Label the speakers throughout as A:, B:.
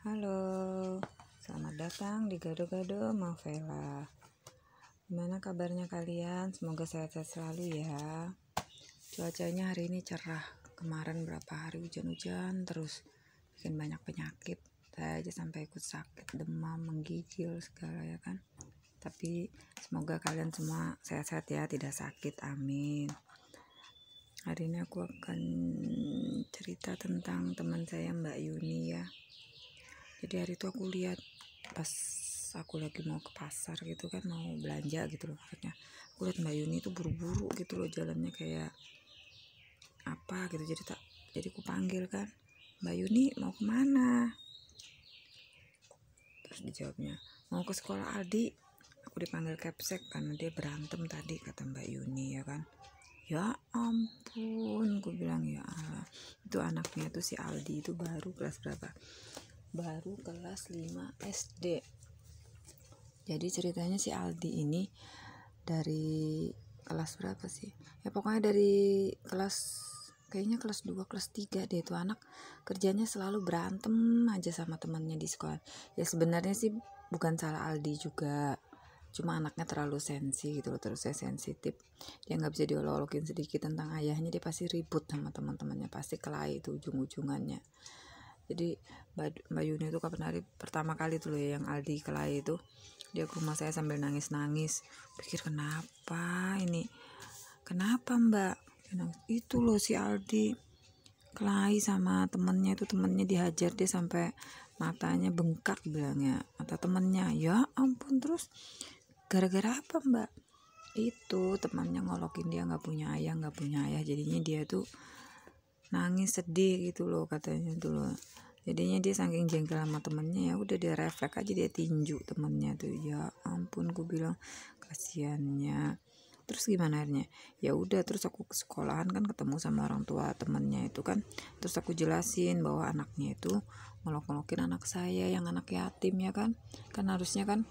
A: Halo, selamat datang di Gado-Gado Mavela. Gimana kabarnya kalian? Semoga sehat-sehat selalu ya. Cuacanya hari ini cerah. Kemarin berapa hari hujan-hujan terus, bikin banyak penyakit. Saya aja sampai ikut sakit, demam, menggigil segala ya kan. Tapi semoga kalian semua sehat-sehat ya, tidak sakit, amin. Hari ini aku akan cerita tentang teman saya Mbak Yuni ya. Jadi hari itu aku lihat pas aku lagi mau ke pasar gitu kan, mau belanja gitu loh maksudnya. Aku lihat Mbak Yuni itu buru-buru gitu loh, jalannya kayak apa gitu. Jadi aku panggil kan, Mbak Yuni mau kemana? Terus dijawabnya, mau ke sekolah Aldi. Aku dipanggil Capsek karena dia berantem tadi, kata Mbak Yuni ya kan. Ya ampun, aku bilang ya Allah. Itu anaknya tuh si Aldi itu baru kelas berapa? Baru kelas 5 SD. Jadi ceritanya si Aldi ini dari kelas berapa sih? Ya pokoknya dari kayaknya kelas 2, kelas 3 deh. Itu anak kerjanya selalu berantem aja sama temannya di sekolah. Ya sebenarnya sih bukan salah Aldi juga, cuma anaknya terlalu sensi gitu loh, terus saya sensitif. Dia nggak bisa diolok-olokin sedikit tentang ayahnya, dia pasti ribut sama teman-temannya, pasti kelahi itu ujung-ujungannya. Jadi Mbak Yuni itu kapan hari pertama kali tuh ya yang Aldi kelahi itu, dia ke rumah saya sambil nangis-nangis. Pikir kenapa ini? Kenapa Mbak? Itu loh si Aldi kelahi sama temennya itu, temennya dihajar dia sampai matanya bengkak bilangnya, mata temennya. Ya ampun, terus gara-gara apa Mbak? Itu temannya ngolokin dia nggak punya ayah, jadinya dia tuh nangis sedih gitu loh katanya tuh loh. Jadinya dia saking jengkel sama temennya, ya udah dia refleks aja, dia tinju temennya tuh. Ya ampun, gue bilang kasihannya. Terus gimana akhirnya? Ya udah, terus aku ke sekolahan kan, ketemu sama orang tua temennya itu kan. Terus aku jelasin bahwa anaknya itu ngolok-ngolokin anak saya yang anak yatim ya kan. Kan harusnya kan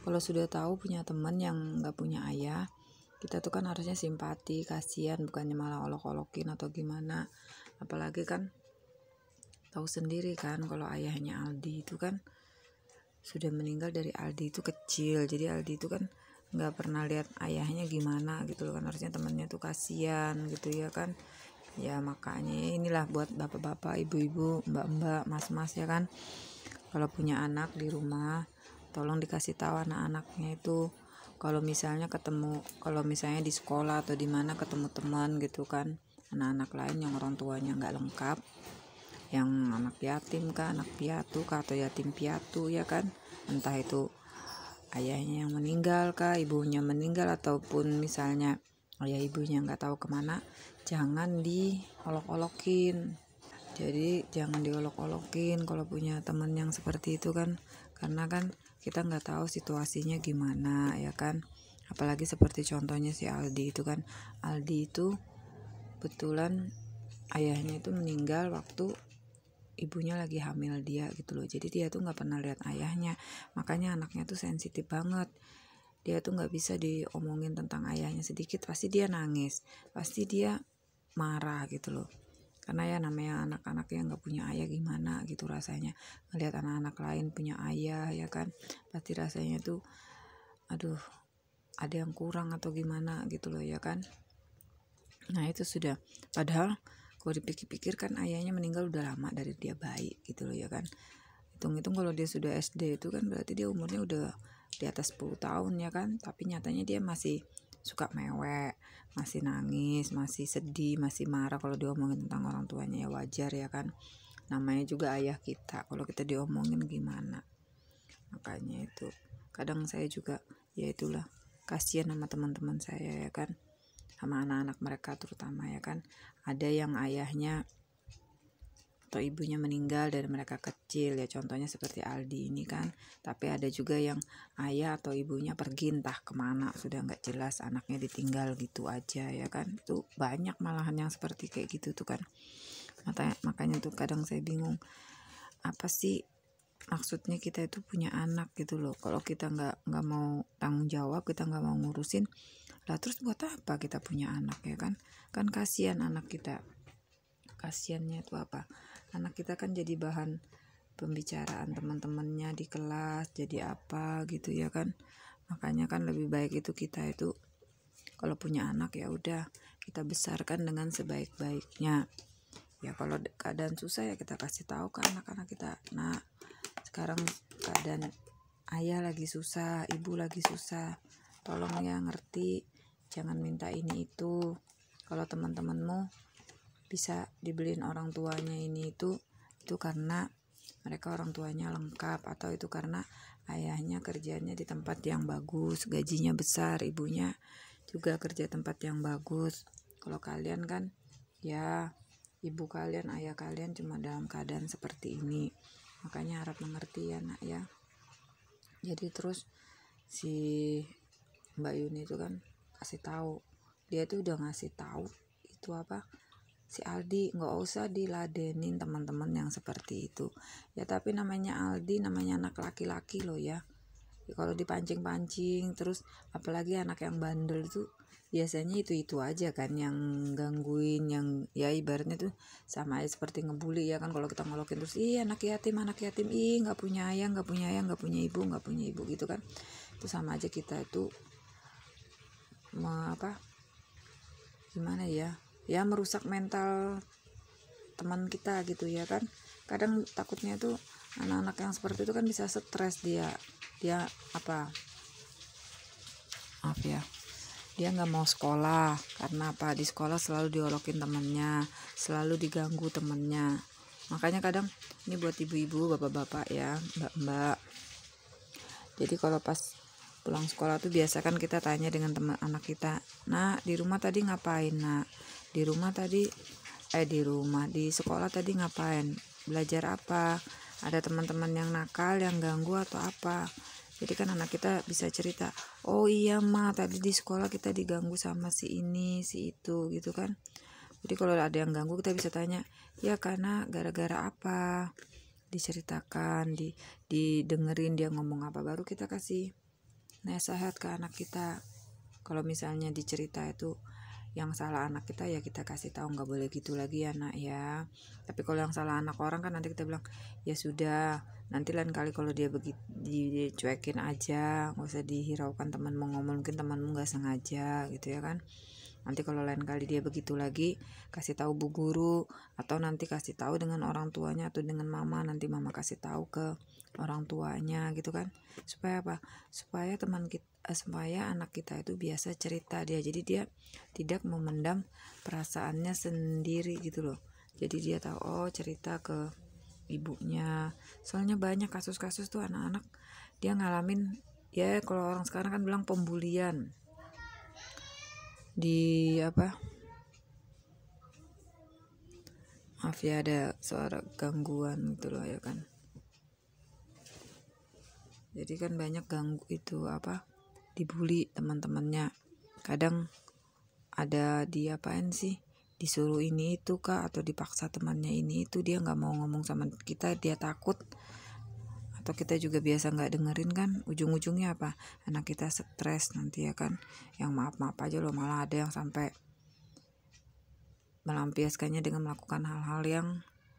A: kalau sudah tahu punya teman yang nggak punya ayah, kita tuh kan harusnya simpati, kasihan, bukannya malah olok-olokin atau gimana. Apalagi kan tahu sendiri kan kalau ayahnya Aldi itu kan sudah meninggal dari Aldi itu kecil. Jadi Aldi itu kan nggak pernah lihat ayahnya gimana gitu loh kan, harusnya temannya tuh kasihan gitu ya kan. Ya makanya inilah buat bapak-bapak, ibu-ibu, mbak-mbak, mas-mas ya kan, kalau punya anak di rumah tolong dikasih tahu anak-anaknya itu kalau misalnya kalau misalnya di sekolah atau di mana ketemu teman gitu kan, anak-anak lain yang orang tuanya nggak lengkap, yang anak yatim kah, anak piatu kah, atau yatim piatu ya kan, entah itu ayahnya yang meninggal kah, ibunya meninggal, ataupun misalnya ayah ibunya nggak tahu kemana, jangan diolok-olokin. Jadi jangan diolok-olokin kalau punya teman yang seperti itu kan, karena kan kita nggak tahu situasinya gimana ya kan. Apalagi seperti contohnya si Aldi itu kan, Aldi itu betulan ayahnya itu meninggal waktu ibunya lagi hamil dia gitu loh. Jadi dia tuh nggak pernah lihat ayahnya, makanya anaknya tuh sensitif banget. Dia tuh nggak bisa diomongin tentang ayahnya sedikit pasti dia nangis, pasti dia marah gitu loh. Karena ya namanya anak-anak yang nggak punya ayah, gimana gitu rasanya ngelihat anak-anak lain punya ayah ya kan, pasti rasanya tuh aduh, ada yang kurang atau gimana gitu loh ya kan. Nah itu sudah, padahal kalau dipikir-pikir kan ayahnya meninggal udah lama dari dia bayi gitu loh ya kan. Hitung-hitung kalau dia sudah SD itu kan berarti dia umurnya udah di atas 10 tahun ya kan. Tapi nyatanya dia masih suka mewek, masih nangis, masih sedih, masih marah kalau diomongin tentang orang tuanya. Ya wajar ya kan, namanya juga ayah kita, kalau kita diomongin gimana. Makanya itu kadang saya juga ya itulah kasihan sama teman-teman saya ya kan, sama anak-anak mereka terutama ya kan. Ada yang ayahnya atau ibunya meninggal dari mereka kecil ya, contohnya seperti Aldi ini kan. Tapi ada juga yang ayah atau ibunya pergi entah kemana, sudah nggak jelas, anaknya ditinggal gitu aja ya kan. Itu banyak malahan yang seperti kayak gitu tuh kan. Makanya tuh kadang saya bingung, apa sih maksudnya kita itu punya anak gitu loh. Kalau kita nggak mau tanggung jawab, kita nggak mau ngurusin, lah terus buat apa kita punya anak ya kan. Kan kasihan anak kita. Kasiannya itu apa, anak kita kan jadi bahan pembicaraan teman-temannya di kelas jadi apa gitu ya kan. Makanya kan lebih baik itu kita itu kalau punya anak ya udah kita besarkan dengan sebaik-baiknya. Ya kalau keadaan susah ya kita kasih tahu ke anak-anak kita. Nah, sekarang keadaan ayah lagi susah, ibu lagi susah. Tolong ya ngerti, jangan minta ini itu. Kalau teman-temanmu bisa dibeliin orang tuanya ini itu karena mereka orang tuanya lengkap, atau itu karena ayahnya kerjanya di tempat yang bagus, gajinya besar, ibunya juga kerja tempat yang bagus. Kalau kalian kan ya ibu kalian, ayah kalian cuma dalam keadaan seperti ini. Makanya harap mengerti ya nak ya. Jadi terus si Mbak Yuni itu kan kasih tahu, dia tuh udah ngasih tahu itu apa, si Aldi nggak usah diladenin teman-teman yang seperti itu ya. Tapi namanya Aldi, namanya anak laki-laki loh ya. Kalau dipancing-pancing terus, apalagi anak yang bandel tuh biasanya itu aja kan yang gangguin, yang ya ibaratnya tuh sama aja seperti ngebully ya kan. Kalau kita ngolokin terus, ih anak yatim, ih nggak punya ayah, nggak punya ibu gitu kan. Itu sama aja kita itu gimana ya merusak mental teman kita gitu ya kan. Kadang takutnya tuh anak-anak yang seperti itu kan bisa stres, dia dia nggak mau sekolah karena apa, di sekolah selalu diolokin temennya, selalu diganggu temennya. Makanya kadang ini buat ibu-ibu, bapak-bapak ya, mbak-mbak, jadi kalau pas pulang sekolah tuh biasakan kita tanya dengan teman anak kita, nah di rumah tadi ngapain nak, di sekolah tadi ngapain, belajar apa, ada teman-teman yang nakal yang ganggu atau apa. Jadi kan anak kita bisa cerita, oh iya ma tadi di sekolah kita diganggu sama si ini si itu gitu kan. Jadi kalau ada yang ganggu kita bisa tanya, ya karena gara-gara apa, diceritakan, didengerin dia ngomong apa, baru kita kasih nasihat ke anak kita. Kalau misalnya dicerita itu yang salah anak kita ya kita kasih tahu, nggak boleh gitu lagi ya nak ya. Tapi kalau yang salah anak orang kan nanti kita bilang ya sudah, nanti lain kali kalau dia begitu dicuekin aja, nggak usah dihiraukan, teman mau ngomong mungkin temanmu nggak sengaja gitu ya kan. Nanti kalau lain kali dia begitu lagi, kasih tahu bu guru, atau nanti kasih tahu dengan orang tuanya atau dengan mama, nanti mama kasih tahu ke orang tuanya gitu kan. Supaya apa? Supaya supaya anak kita itu biasa cerita dia. Jadi dia tidak memendam perasaannya sendiri gitu loh. Jadi dia tahu, oh cerita ke ibunya. Soalnya banyak kasus-kasus tuh anak-anak dia ngalamin ya, kalau orang sekarang kan bilang pembulian di maaf ya ada suara gangguan gitu loh ya kan. Jadi kan banyak ganggu itu dibully teman-temannya. Kadang ada disuruh ini itu kak, atau dipaksa temannya ini itu, dia nggak mau ngomong sama kita, dia takut, atau kita juga biasa nggak dengerin kan, ujung-ujungnya apa, anak kita stres nanti ya kan. Yang maaf aja loh, malah ada yang sampai melampiaskannya dengan melakukan hal-hal yang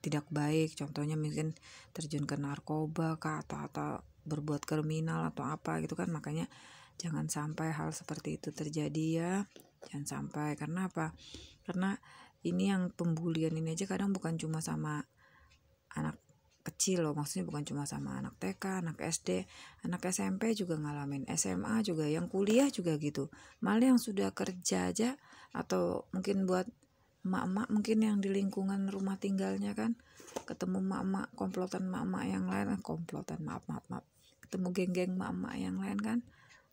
A: tidak baik. Contohnya mungkin terjun ke narkoba kah, atau berbuat kriminal atau apa gitu kan. Makanya jangan sampai hal seperti itu terjadi ya, jangan sampai. Karena apa? Karena ini yang pembulian ini aja kadang bukan cuma sama anak kecil loh, maksudnya bukan cuma sama anak TK, anak SD, anak SMP juga ngalamin, SMA juga, yang kuliah juga gitu. Malah yang sudah kerja aja, atau mungkin buat emak-emak mungkin yang di lingkungan rumah tinggalnya kan, ketemu emak-emak komplotan emak-emak yang lain, ketemu geng-geng emak-emak yang lain kan,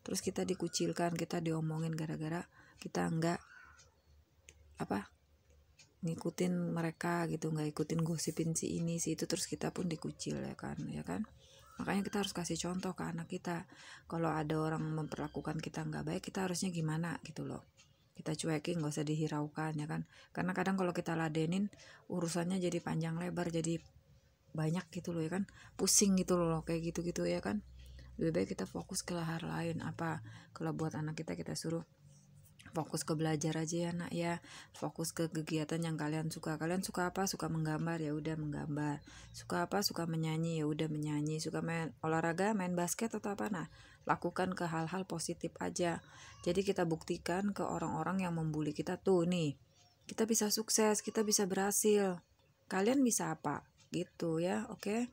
A: terus kita dikucilkan, kita diomongin gara-gara kita enggak ngikutin mereka gitu, nggak ikutin gosipin si ini si itu, terus kita pun dikucil ya kan. Makanya kita harus kasih contoh ke anak kita, kalau ada orang memperlakukan kita nggak baik, kita harusnya gimana gitu loh. Kita cuekin, nggak usah dihiraukan ya kan. Karena kadang kalau kita ladenin urusannya jadi panjang lebar, jadi banyak gitu loh ya kan, pusing gitu loh kayak gitu ya kan. Lebih baik kita fokus ke hal lain. Kalau buat anak kita suruh fokus ke belajar aja ya nak ya, fokus ke kegiatan yang kalian suka. Kalian suka apa? Suka menggambar, ya udah menggambar. Suka apa? Suka menyanyi, ya udah menyanyi. Suka main olahraga, main basket atau apa, nah lakukan ke hal-hal positif aja. Jadi kita buktikan ke orang-orang yang membuli kita tuh nih, kita bisa sukses, kita bisa berhasil, kalian bisa apa gitu ya. Oke,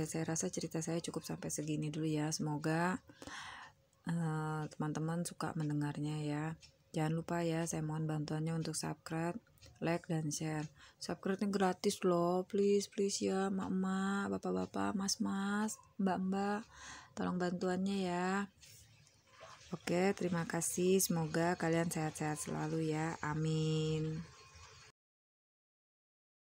A: saya rasa cerita saya cukup sampai segini dulu ya. Semoga teman-teman suka mendengarnya ya. Jangan lupa ya, saya mohon bantuannya untuk subscribe, like, dan share. Subscribe-nya gratis loh, please ya, mak-mak, bapak-bapak, mas-mas, mbak-mbak, tolong bantuannya ya. Oke, terima kasih, semoga kalian sehat-sehat selalu ya, amin.